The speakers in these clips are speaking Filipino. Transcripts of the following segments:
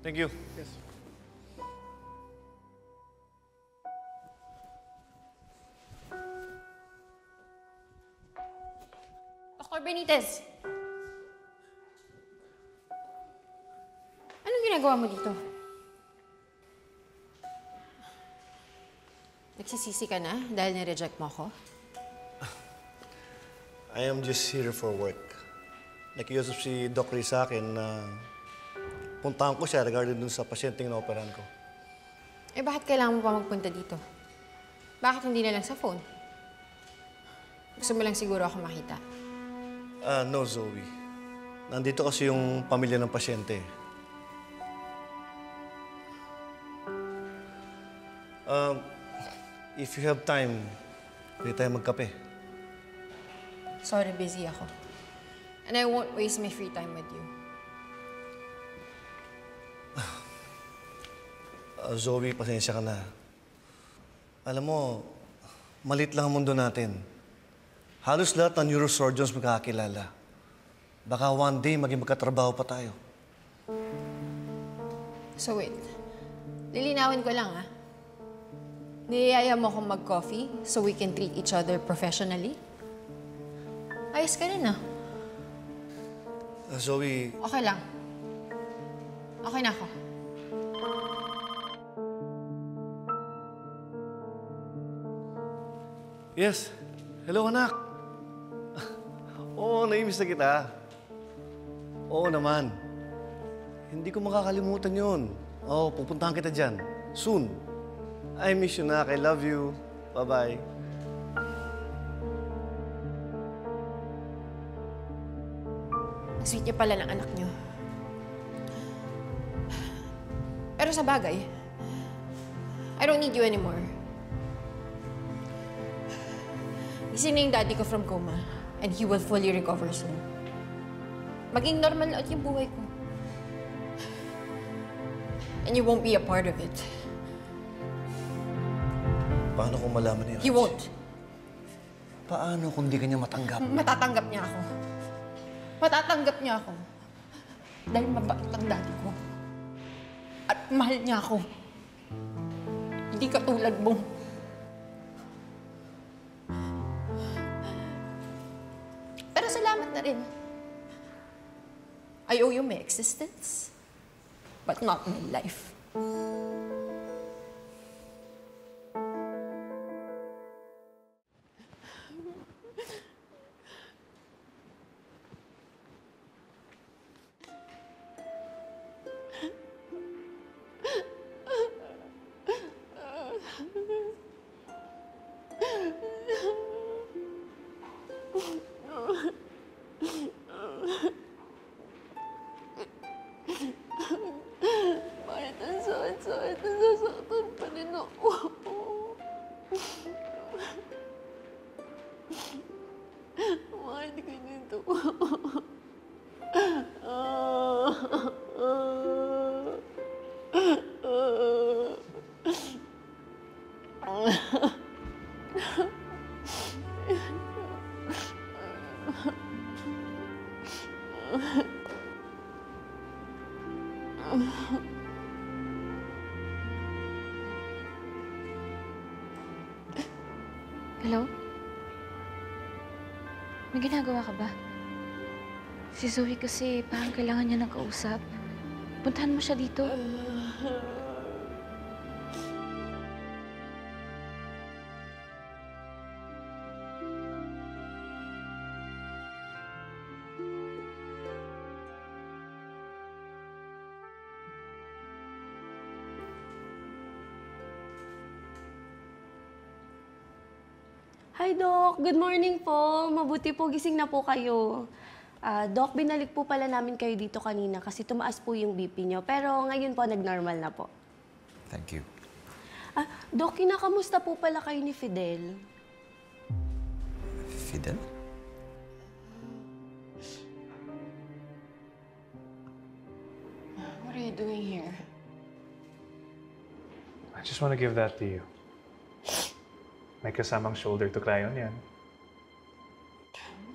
Thank you. Yes. Dr. Benitez! Anong ginagawa mo dito? Nagsisisi ka na dahil nireject mo ako? I am just here for work. Nakiusap si Doc Ray sa akin na puntahan ko siya regarding dun sa pasyenteng na-operahan ko. Eh, bakit kailangan mo pa magpunta dito? Bakit hindi na lang sa phone? Gusto mo lang siguro ako makita. No, Zoe. Nandito kasi yung pamilya ng pasyente. If you have time, pwede tayo magkape. Sorry, busy ako. And I won't waste my free time with you. Zoe, pasensya ka na. Alam mo, malit lang ang mundo natin. Halos lahat ng neurosurgeons magkakakilala. Baka one day maging magkatrabaho pa tayo. So wait, lilinawin ko lang niyayaya mo akong mag-coffee so we can treat each other professionally? Ayos ka rin Zoe... Okay lang. Okay na ako. Yes. Hello, anak. Oo, naimis na kita. Oo naman. Hindi ko makakalimutan yun. Oo, pupuntahan kita dyan. Soon. I miss you, nak. I love you. Bye-bye. Ang sweet niya pala ng anak niyo. Pero sa bagay, I don't need you anymore. Gising na yung daddy ko from coma, and he will fully recover soon. Maging normal na yung buhay ko. And you won't be a part of it. Paano kung malaman niya? He won't. Paano kung di kanya matanggap? Matatanggap niya ako. Matatanggap niya ako. Dahil mabait ang daddy ko. At mahal niya ako. Hindi katulad mo. Pero salamat na rin. I owe you my existence, but not my life. Bakit ang sakit-sakit? Nasasaktan pa rin ako. Bakit ganito? Hello? May ginagawa ka ba? Si Zoe kasi parang kailangan niya ng kausap. Puntahan mo siya dito. Hi, Doc. Good morning po. Mabuti po gising na po kayo. Doc, binalik po pala namin kayo dito kanina kasi tumaas po yung BP nyo. Pero ngayon po, nag-normal na po. Thank you. Doc, kinakamusta po pala kayo ni Fidel? Fidel? What are you doing here? I just want to give that to you. May kasamang shoulder to cry on yan.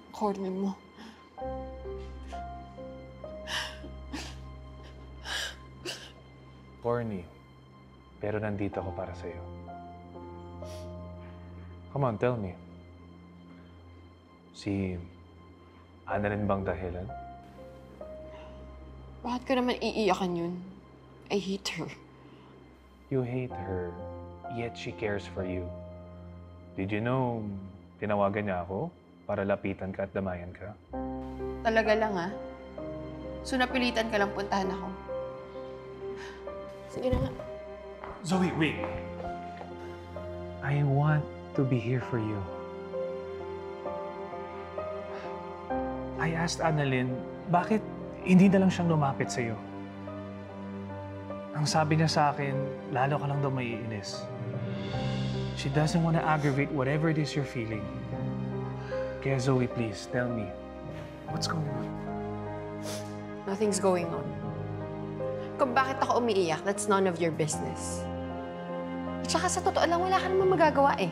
Corny mo. corny. Pero nandito ako para sa'yo. Come on, tell me. Si Annalyn bang dahilan? Bakit ko naman iiyakan yun? I hate her. You hate her, yet she cares for you. Did you know, tinawagan niya ako para lapitan ka at damayan ka? Talaga lang, ha? So, napilitan ka lang puntahan ako. Sige na nga. Zoe, wait! I want to be here for you. I asked Annalyn, bakit hindi na lang siyang lumapit sa'yo? Ang sabi niya sa akin, lalo ka lang daw maiinis. She doesn't want to aggravate whatever it is you're feeling. Kaya Zoe, please, tell me, what's going on? Nothing's going on. Kung bakit ako umiiyak, that's none of your business. At saka sa totoo lang, wala ka naman magagawa eh.